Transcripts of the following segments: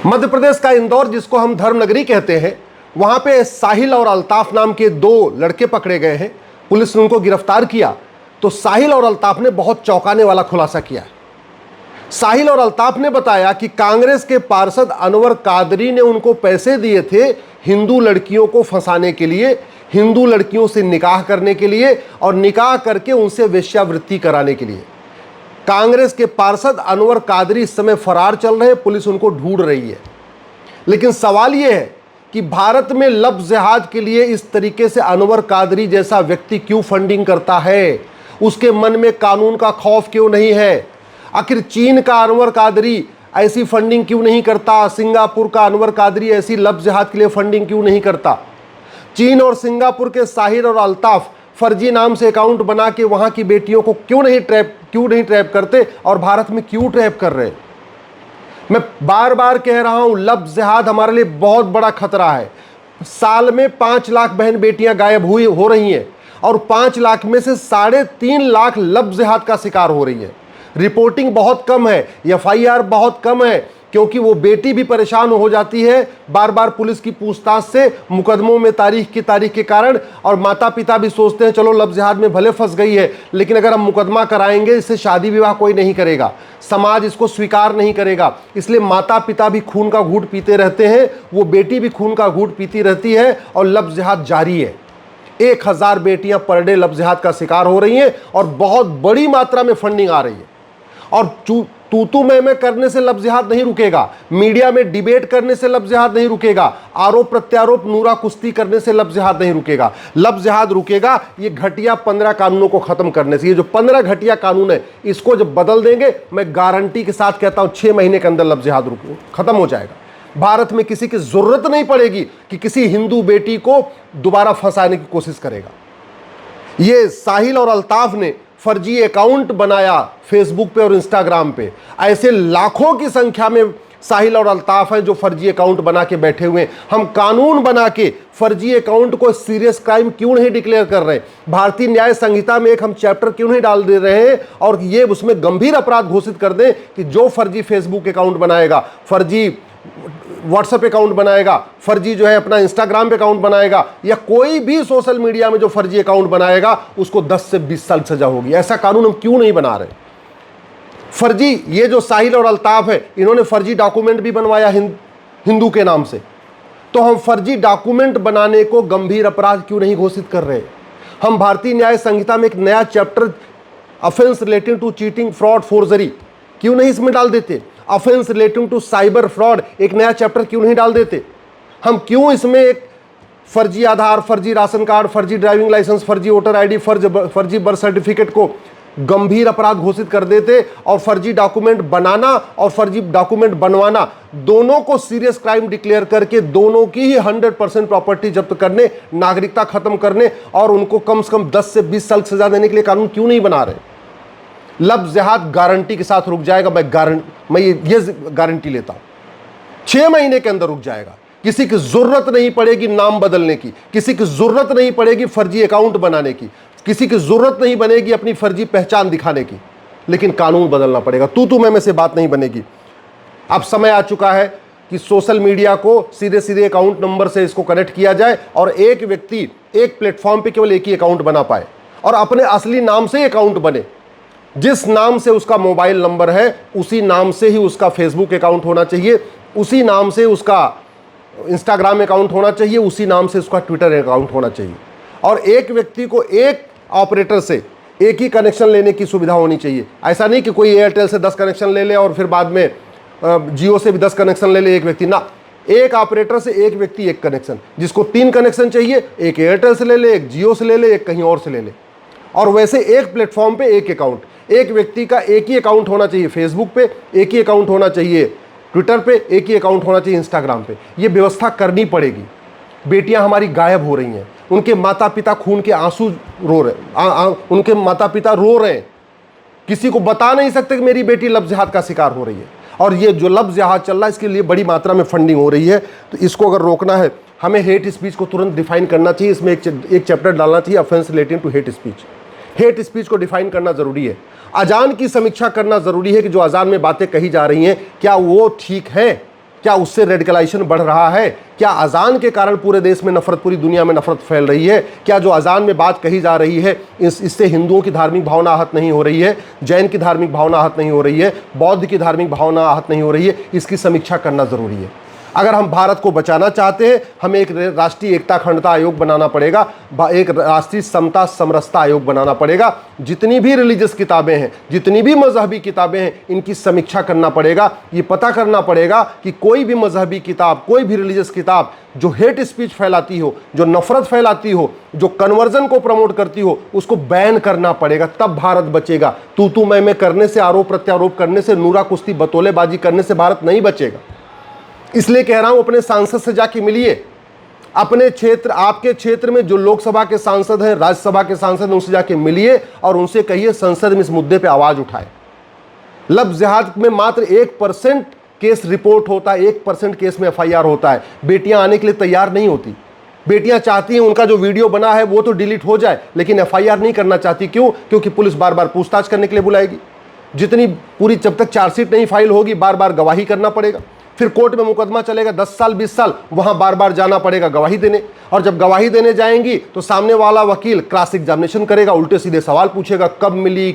मध्य प्रदेश का इंदौर, जिसको हम धर्मनगरी कहते हैं, वहां पे साहिल और अल्ताफ नाम के दो लड़के पकड़े गए हैं। पुलिस ने उनको गिरफ्तार किया तो साहिल और अल्ताफ ने बहुत चौंकाने वाला खुलासा किया। साहिल और अल्ताफ ने बताया कि कांग्रेस के पार्षद अनवर कादरी ने उनको पैसे दिए थे हिंदू लड़कियों को फंसाने के लिए, हिंदू लड़कियों से निकाह करने के लिए और निकाह करके उनसे वेश्यावृत्ति कराने के लिए। कांग्रेस के पार्षद अनवर कादरी इस समय फरार चल रहे हैं, पुलिस उनको ढूंढ रही है। लेकिन सवाल यह है कि भारत में लफ्ज़ जिहाद के लिए इस तरीके से अनवर कादरी जैसा व्यक्ति क्यों फंडिंग करता है? उसके मन में कानून का खौफ क्यों नहीं है? आखिर चीन का अनवर कादरी ऐसी फंडिंग क्यों नहीं करता? सिंगापुर का अनवर कादरी ऐसी लफ्ज़ जिहाद के लिए फंडिंग क्यों नहीं करता? चीन और सिंगापुर के साहिल और अल्ताफ फर्जी नाम से अकाउंट बना के वहां की बेटियों को क्यों नहीं ट्रैप करते और भारत में क्यों ट्रैप कर रहे? मैं बार बार कह रहा हूं, लफ्ज़ जिहाद हमारे लिए बहुत बड़ा खतरा है। साल में 5 लाख बहन बेटियां गायब हो रही हैं और 5 लाख में से 3.5 लाख लफ्ज़ जिहाद का शिकार हो रही है। रिपोर्टिंग बहुत कम है, एफआईआर बहुत कम है, क्योंकि वो बेटी भी परेशान हो जाती है बार बार पुलिस की पूछताछ से, मुकदमों में तारीख के कारण। और माता पिता भी सोचते हैं चलो लफ्ज़ जिहाद में भले फंस गई है, लेकिन अगर हम मुकदमा कराएंगे इससे शादी विवाह कोई नहीं करेगा, समाज इसको स्वीकार नहीं करेगा। इसलिए माता पिता भी खून का घूंट पीते रहते हैं, वो बेटी भी खून का घूंट पीती रहती है और लफ्ज़ जिहाद जारी है। 1000 बेटियां पर डे लफ्ज़ जिहाद का शिकार हो रही हैं और बहुत बड़ी मात्रा में फंडिंग आ रही है। और तू मैं करने से लफ्ज़ जिहाद नहीं रुकेगा, मीडिया में डिबेट करने से लफ्ज़ जिहाद नहीं रुकेगा, आरोप प्रत्यारोप नूरा कुश्ती करने से लफ्ज़ जिहाद नहीं रुकेगा। लफ्ज़ जिहाद रुकेगा ये घटिया 15 कानूनों को खत्म करने से। ये जो 15 घटिया कानून है इसको जब बदल देंगे, मैं गारंटी के साथ कहता हूं 6 महीने के अंदर लफ्ज़ जिहाद खत्म हो जाएगा। भारत में किसी की जरूरत नहीं पड़ेगी कि किसी हिंदू बेटी को दोबारा फंसाने की कोशिश करेगा। ये साहिल और अल्ताफ ने फर्जी अकाउंट बनाया फेसबुक पे और इंस्टाग्राम पे। ऐसे लाखों की संख्या में साहिल और अल्ताफ हैं जो फर्जी अकाउंट बना के बैठे हुए हैं। हम कानून बना के फर्जी अकाउंट को सीरियस क्राइम क्यों नहीं डिक्लेयर कर रहे? भारतीय न्याय संहिता में एक हम चैप्टर क्यों नहीं डाल दे रहे हैं और ये उसमें गंभीर अपराध घोषित कर दें कि जो फर्जी फेसबुक अकाउंट बनाएगा, फर्जी व्हाट्सएप अकाउंट बनाएगा, फर्जी जो है अपना इंस्टाग्राम पे अकाउंट बनाएगा, या कोई भी सोशल मीडिया में जो फर्जी अकाउंट बनाएगा उसको 10 से 20 साल सजा होगी। ऐसा कानून हम क्यों नहीं बना रहे? फर्जी ये जो साहिल और अल्ताफ है, इन्होंने फर्जी डॉक्यूमेंट भी बनवाया हिंदू के नाम से। तो हम फर्जी डॉक्यूमेंट बनाने को गंभीर अपराध क्यों नहीं घोषित कर रहे? हम भारतीय न्याय संहिता में एक नया chapter offence relating to cheating, fraud, forgery क्यों नहीं इसमें डाल देते? Offence relating to cyber fraud एक नया चैप्टर क्यों नहीं डाल देते? हम क्यों इसमें एक फर्जी आधार, फर्जी राशन कार्ड, फर्जी ड्राइविंग लाइसेंस, फर्जी वोटर आईडी, फर्जी बर्थ सर्टिफिकेट को गंभीर अपराध घोषित कर देते और फर्जी डॉक्यूमेंट बनाना और फर्जी डॉक्यूमेंट बनवाना दोनों को सीरियस क्राइम डिक्लेयर करके दोनों की ही 100% प्रॉपर्टी जब्त करने, नागरिकता खत्म करने और उनको कम से कम 10 से 20 साल सजा देने के लिए कानून क्यों नहीं बना रहे? लफ्ज़ जिहाद गारंटी के साथ रुक जाएगा। मैं ये गारंटी लेता हूं, 6 महीने के अंदर रुक जाएगा। किसी की जरूरत नहीं पड़ेगी नाम बदलने की, किसी की जरूरत नहीं पड़ेगी फर्जी अकाउंट बनाने की, किसी की जरूरत नहीं बनेगी अपनी फर्जी पहचान दिखाने की, लेकिन कानून बदलना पड़ेगा। तू मैं से बात नहीं बनेगी। अब समय आ चुका है कि सोशल मीडिया को सीधे अकाउंट नंबर से इसको कनेक्ट किया जाए और एक व्यक्ति एक प्लेटफॉर्म पे केवल एक ही अकाउंट बना पाए और अपने असली नाम से ही अकाउंट बने। जिस नाम से उसका मोबाइल नंबर है उसी नाम से ही उसका फेसबुक अकाउंट होना चाहिए, उसी नाम से उसका इंस्टाग्राम अकाउंट होना चाहिए, उसी नाम से उसका ट्विटर अकाउंट होना चाहिए। और एक व्यक्ति को एक ऑपरेटर से एक ही कनेक्शन लेने की सुविधा होनी चाहिए। ऐसा नहीं कि कोई एयरटेल से 10 कनेक्शन ले ले और फिर बाद में जियो से भी 10 कनेक्शन ले ले एक व्यक्ति ना। एक ऑपरेटर से एक व्यक्ति एक कनेक्शन। जिसको 3 कनेक्शन चाहिए एक एयरटेल से ले ले, एक जियो से ले ले, एक कहीं और से ले ले। और वैसे एक प्लेटफॉर्म पे एक अकाउंट, एक व्यक्ति का एक ही अकाउंट होना चाहिए फेसबुक पे, एक ही अकाउंट होना चाहिए ट्विटर पे, एक ही अकाउंट होना चाहिए इंस्टाग्राम पे। ये व्यवस्था करनी पड़ेगी। बेटियां हमारी गायब हो रही हैं, उनके माता पिता खून के आंसू रो रहे, उनके माता पिता रो रहे हैं, किसी को बता नहीं सकते कि मेरी बेटी लफ्ज़ जिहाद का शिकार हो रही है। और ये जो लफ्ज़ जिहाद चल रहा है इसके लिए बड़ी मात्रा में फंडिंग हो रही है। तो इसको अगर रोकना है हमें हेट स्पीच को तुरंत डिफाइन करना चाहिए। इसमें एक चैप्टर डालना चाहिए offence relating to hate speech. Hate speech को डिफाइन करना जरूरी है। अजान की समीक्षा करना जरूरी है कि जो अजान में बातें कही जा रही हैं क्या वो ठीक है। क्या उससे रेडिकलाइजेशन बढ़ रहा है? क्या अजान के कारण पूरे देश में नफरत, पूरी दुनिया में नफरत फैल रही है? क्या जो अजान में बात कही जा रही है इससे हिंदुओं की धार्मिक भावना आहत नहीं हो रही है, जैन की धार्मिक भावना आहत नहीं हो रही है, बौद्ध की धार्मिक भावना आहत नहीं हो रही है? इसकी समीक्षा करना जरूरी है। अगर हम भारत को बचाना चाहते हैं, हमें एक राष्ट्रीय एकता अखंडता आयोग बनाना पड़ेगा, एक राष्ट्रीय समता समरसता आयोग बनाना पड़ेगा। जितनी भी रिलीजियस किताबें हैं, जितनी भी मजहबी किताबें हैं, इनकी समीक्षा करना पड़ेगा। ये पता करना पड़ेगा कि कोई भी मजहबी किताब, कोई भी रिलीजियस किताब जो हेट स्पीच फैलाती हो, जो नफरत फैलाती हो, जो कन्वर्जन को प्रमोट करती हो, उसको बैन करना पड़ेगा। तब भारत बचेगा। तू मैं करने से, आरोप प्रत्यारोप करने से, नूरा कुश्ती बतौलेबाजी करने से भारत नहीं बचेगा। इसलिए कह रहा हूं, अपने सांसद से जाके मिलिए। अपने क्षेत्र, आपके क्षेत्र में जो लोकसभा के सांसद हैं, राज्यसभा के सांसद हैं, उनसे जाके मिलिए और उनसे कहिए संसद में इस मुद्दे पे आवाज उठाए। लफ्ज़ जिहाद में मात्र 1% केस रिपोर्ट होता है, 1% केस में FIR होता है। बेटियां आने के लिए तैयार नहीं होती। बेटियां चाहती हैं उनका जो वीडियो बना है वो तो डिलीट हो जाए, लेकिन FIR नहीं करना चाहती। क्यों? क्योंकि पुलिस बार बार पूछताछ करने के लिए बुलाएगी। जितनी पूरी, जब तक चार्जशीट नहीं फाइल होगी, बार बार गवाही करना पड़ेगा। फिर कोर्ट में मुकदमा चलेगा 10 साल 20 साल, वहां बार बार जाना पड़ेगा गवाही देने। और जब गवाही देने जाएंगी तो सामने वाला वकील क्रॉस एग्जामिनेशन करेगा, उल्टे सीधे सवाल पूछेगा, कब मिली,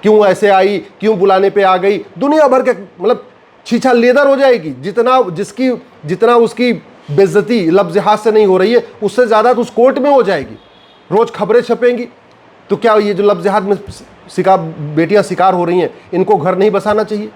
क्यों ऐसे आई, क्यों बुलाने पे आ गई। दुनिया भर के, मतलब छीछा लेदर हो जाएगी। जितना उसकी बेइज्जती लफ्ज़ जिहाद से नहीं हो रही है, उससे ज़्यादा तो उस कोर्ट में हो जाएगी। रोज़ खबरें छपेंगी। तो क्या ये जो लफ्ज़ जिहाद में बेटियां शिकार हो रही हैं, इनको घर नहीं बसाना चाहिए?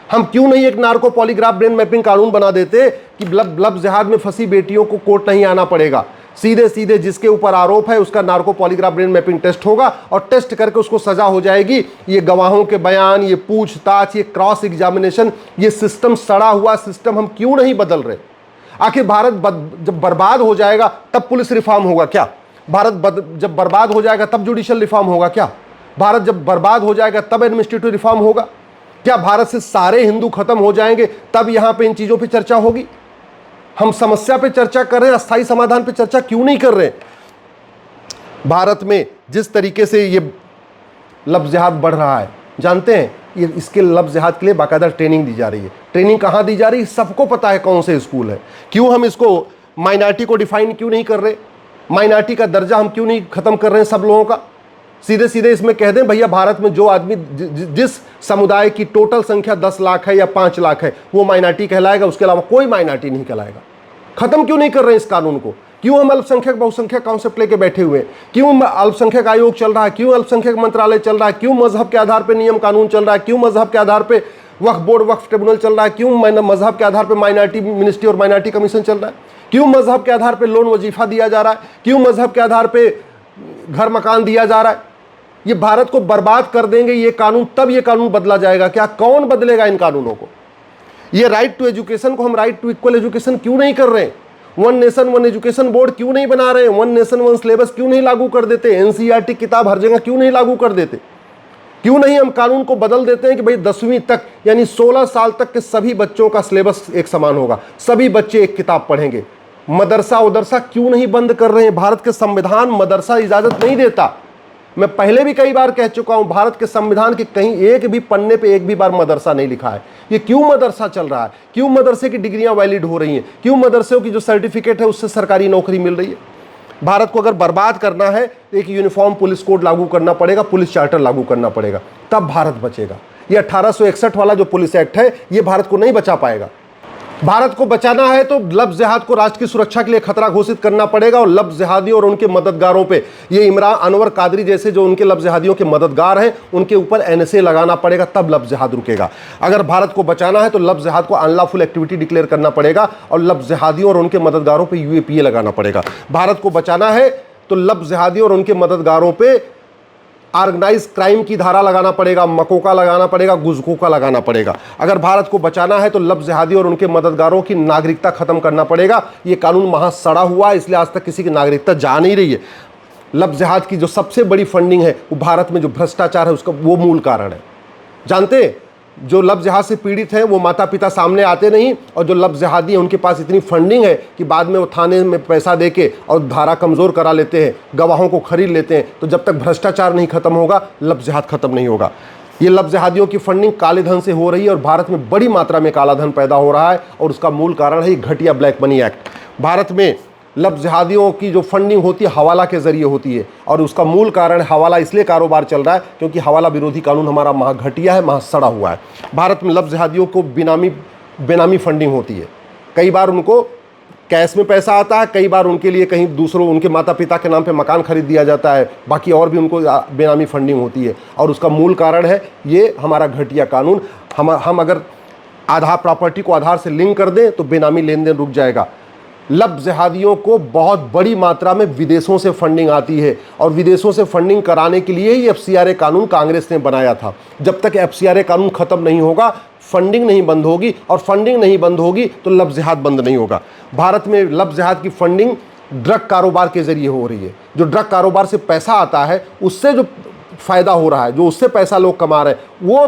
हम क्यों नहीं एक नार्को पॉलीग्राफ ब्रेन मैपिंग कानून बना देते कि लफ्ज़ जिहाद में फंसी बेटियों को कोर्ट नहीं आना पड़ेगा, सीधे जिसके ऊपर आरोप है उसका narco polygraph brain mapping test होगा और टेस्ट करके उसको सजा हो जाएगी। ये गवाहों के बयान, ये पूछताछ, ये क्रॉस एग्जामिनेशन, ये सिस्टम, सड़ा हुआ सिस्टम हम क्यों नहीं बदल रहे? आखिर भारत जब बर्बाद हो जाएगा तब पुलिस रिफॉर्म होगा क्या? भारत जब बर्बाद हो जाएगा तब जुडिशियल रिफॉर्म होगा क्या? भारत जब बर्बाद हो जाएगा तब एडमिनिस्ट्रेटिव रिफॉर्म होगा क्या? भारत से सारे हिंदू खत्म हो जाएंगे तब यहां पे इन चीजों पे चर्चा होगी? हम समस्या पे चर्चा कर रहे हैं, अस्थायी समाधान पे चर्चा क्यों नहीं कर रहे? भारत में जिस तरीके से ये लफ्ज़ जिहाद बढ़ रहा है, जानते हैं, ये इसके लफ्ज़ जिहाद के लिए बाकायदा ट्रेनिंग दी जा रही है। ट्रेनिंग कहाँ दी जा रही है? सबको पता है कौन से स्कूल है। क्यों हम इसको माइनॉरिटी को डिफाइन क्यों नहीं कर रहे? माइनॉरिटी का दर्जा हम क्यों नहीं खत्म कर रहे हैं सब लोगों का? सीधे इसमें कह दें भैया, भारत में जो आदमी, जिस समुदाय की टोटल संख्या 10 लाख है या 5 लाख है, वो माइनॉरिटी कहलाएगा, उसके अलावा कोई माइनॉरिटी नहीं कहलाएगा। खत्म क्यों नहीं कर रहे हैं इस कानून को? क्यों हम अल्पसंख्यक बहुसंख्यक कॉन्सेप्ट लेके बैठे हुए हैं? क्यों अल्पसंख्यक आयोग चल रहा है? क्यों अल्पसंख्यक मंत्रालय चल रहा है? क्यों मजहब के आधार पर नियम कानून चल रहा है? क्यों मजहब के आधार पर वक्फ बोर्ड, वक्फ ट्रिब्यूनल चल रहा है? क्यों मजहब के आधार पर माइनॉरिटी मिनिस्ट्री और माइनॉरिटी कमीशन चल रहा है? क्यों मजहब के आधार पर लोन वजीफा दिया जा रहा है? क्यों मजहब के आधार पर घर मकान दिया जा रहा है? ये भारत को बर्बाद कर देंगे ये कानून, तब ये कानून बदला जाएगा क्या? कौन बदलेगा इन कानूनों को? ये राइट टू एजुकेशन को हम राइट टू इक्वल एजुकेशन क्यों नहीं कर रहे? One nation one education board क्यों नहीं बना रहे? वन नेशन वन सिलेबस क्यों नहीं लागू कर देते? NCERT किताब हर जगह क्यों नहीं लागू कर देते? क्यों नहीं हम कानून को बदल देते हैं कि भाई 10वीं तक यानी 16 साल तक के सभी बच्चों का सिलेबस एक समान होगा, सभी बच्चे एक किताब पढ़ेंगे? मदरसा उदरसा क्यों नहीं बंद कर रहे हैं? भारत के संविधान मदरसा इजाजत नहीं देता। मैं पहले भी कई बार कह चुका हूं, भारत के संविधान के कहीं एक भी पन्ने पे एक भी बार मदरसा नहीं लिखा है। ये क्यों मदरसा चल रहा है? क्यों मदरसे की डिग्रियां वैलिड हो रही हैं? क्यों मदरसों की जो सर्टिफिकेट है उससे सरकारी नौकरी मिल रही है? भारत को अगर बर्बाद करना है तो एक यूनिफॉर्म पुलिस कोड लागू करना पड़ेगा, पुलिस चार्टर लागू करना पड़ेगा, तब भारत बचेगा। ये 1861 वाला जो पुलिस एक्ट है ये भारत को नहीं बचा पाएगा। भारत को बचाना है तो लफ्ज़ जिहाद को राष्ट्र की सुरक्षा के लिए खतरा घोषित करना पड़ेगा और लफ्ज़ जिहादियों और उनके मददगारों पे, ये इमरान अनवर कादरी जैसे जो उनके लफ्ज़ जिहादियों के मददगार हैं, उनके ऊपर NSA लगाना पड़ेगा, तब लफ्ज़ जिहाद रुकेगा। अगर भारत को बचाना है तो लफ्ज़ जिहाद को अनलॉफुल एक्टिविटी डिक्लेयर करना पड़ेगा और लफ्ज़ जिहादियों और उनके मददगारों पर UAPA लगाना पड़ेगा। भारत को बचाना है तो लफ्ज़ जिहादियों और उनके मददगारों पर ऑर्गेनाइज क्राइम की धारा लगाना पड़ेगा, मकोका लगाना पड़ेगा, गुजकोका लगाना पड़ेगा। अगर भारत को बचाना है तो लफ्ज़ जिहादी और उनके मददगारों की नागरिकता खत्म करना पड़ेगा। ये कानून वहाँ सड़ा हुआ है, इसलिए आज तक किसी की नागरिकता जा नहीं रही है। लफ्ज़ जिहाद की जो सबसे बड़ी फंडिंग है वो भारत में जो भ्रष्टाचार है उसका वो मूल कारण है। जानते हैं, जो लफ्ज़ जिहाद से पीड़ित हैं वो माता पिता सामने आते नहीं, और जो लफ्ज़ जिहादी हैं उनके पास इतनी फंडिंग है कि बाद में वो थाने में पैसा देके और धारा कमज़ोर करा लेते हैं, गवाहों को खरीद लेते हैं। तो जब तक भ्रष्टाचार नहीं खत्म होगा लफ्ज़ जिहाद खत्म नहीं होगा। ये लब जिहादियों की फंडिंग काले धन से हो रही है और भारत में बड़ी मात्रा में काला धन पैदा हो रहा है और उसका मूल कारण है घटिया ब्लैक मनी एक्ट। भारत में लब जिहादियों की जो फंडिंग होती है हवाला के जरिए होती है और उसका मूल कारण हवाला इसलिए कारोबार चल रहा है क्योंकि हवाला विरोधी कानून हमारा महा घटिया है, महा सड़ा हुआ है। भारत में लब जिहादियों को बेनामी फंडिंग होती है। कई बार उनको कैश में पैसा आता है, कई बार उनके लिए कहीं दूसरों उनके माता पिता के नाम पे मकान खरीद दिया जाता है, बाकी और भी उनको बेनामी फंडिंग होती है और उसका मूल कारण है ये हमारा घटिया कानून। हम अगर आधार प्रॉपर्टी को आधार से लिंक कर दें तो बेनामी लेन देन रुक जाएगा। लब जिहादियों को बहुत बड़ी मात्रा में विदेशों से फंडिंग आती है और विदेशों से फंडिंग कराने के लिए ही FCRA कानून कांग्रेस ने बनाया था। जब तक FCRA कानून खत्म नहीं होगा फंडिंग नहीं बंद होगी और फंडिंग नहीं बंद होगी तो लब जिहाद बंद नहीं होगा। भारत में लब जिहाद की फंडिंग ड्रग कारोबार के जरिए हो रही है। जो ड्रग कारोबार से पैसा आता है उससे जो फायदा हो रहा है, जो उससे पैसा लोग कमा रहे हैं वो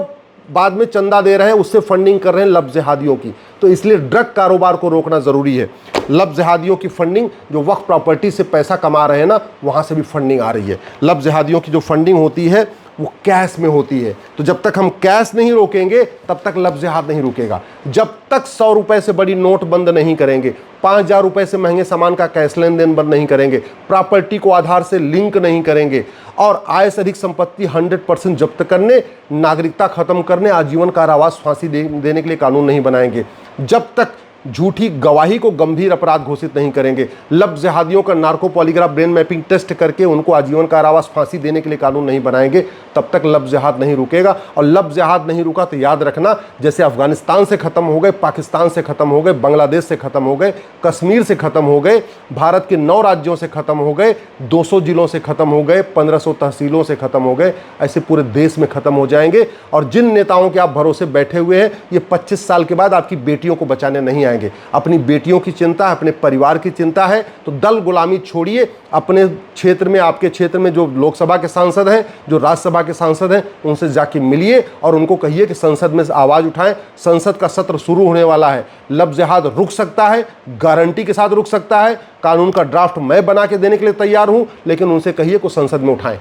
बाद में चंदा दे रहे हैं, उससे फंडिंग कर रहे हैं लब जिहादियों की। तो इसलिए ड्रग कारोबार को रोकना ज़रूरी है। लब जिहादियों की फंडिंग जो वक्फ प्रॉपर्टी से पैसा कमा रहे हैं ना, वहाँ से भी फंडिंग आ रही है। लब जिहादियों की जो फंडिंग होती है वो कैश में होती है। तो जब तक हम कैश नहीं रोकेंगे तब तक लब जिहाद नहीं रुकेगा। जब तक 100 रुपए से बड़ी नोट बंद नहीं करेंगे, 5000 रुपए से महंगे सामान का कैश लेन देन बंद नहीं करेंगे, प्रॉपर्टी को आधार से लिंक नहीं करेंगे और आय से अधिक संपत्ति 100% जब्त करने, नागरिकता खत्म करने, आजीवन कारावास फांसी देने के लिए कानून नहीं बनाएंगे, जब तक झूठी गवाही को गंभीर अपराध घोषित नहीं करेंगे, लब जिहादियों का narco polygraph brain mapping test करके उनको आजीवन कारावास फांसी देने के लिए कानून नहीं बनाएंगे, तब तक लब जिहाद नहीं रुकेगा। और लब जिहाद नहीं रुका तो याद रखना, जैसे अफगानिस्तान से ख़त्म हो गए, पाकिस्तान से ख़त्म हो गए, बांग्लादेश से ख़त्म हो गए, कश्मीर से ख़त्म हो गए, भारत के 9 राज्यों से ख़त्म हो गए, 200 जिलों से ख़त्म हो गए, 1500 तहसीलों से ख़त्म हो गए, ऐसे पूरे देश में ख़त्म हो जाएंगे। और जिन नेताओं के आप भरोसे बैठे हुए हैं, ये 25 साल के बाद आपकी बेटियों को बचाने नहीं आएंगे। अपनी बेटियों की चिंता है, अपने परिवार की चिंता है, तो दल गुलामी छोड़िए। अपने क्षेत्र में, आपके क्षेत्र में जो लोकसभा के सांसद हैं, जो राज्यसभा के सांसद हैं, उनसे जाके मिलिए और उनको कहिए कि संसद में आवाज़ उठाएं। संसद का सत्र शुरू होने वाला है। लब जिहाद रुक सकता है, गारंटी के साथ रुक सकता है। कानून का ड्राफ्ट मैं बना के देने के लिए तैयार हूं, लेकिन उनसे कहिए कि संसद में उठाएं।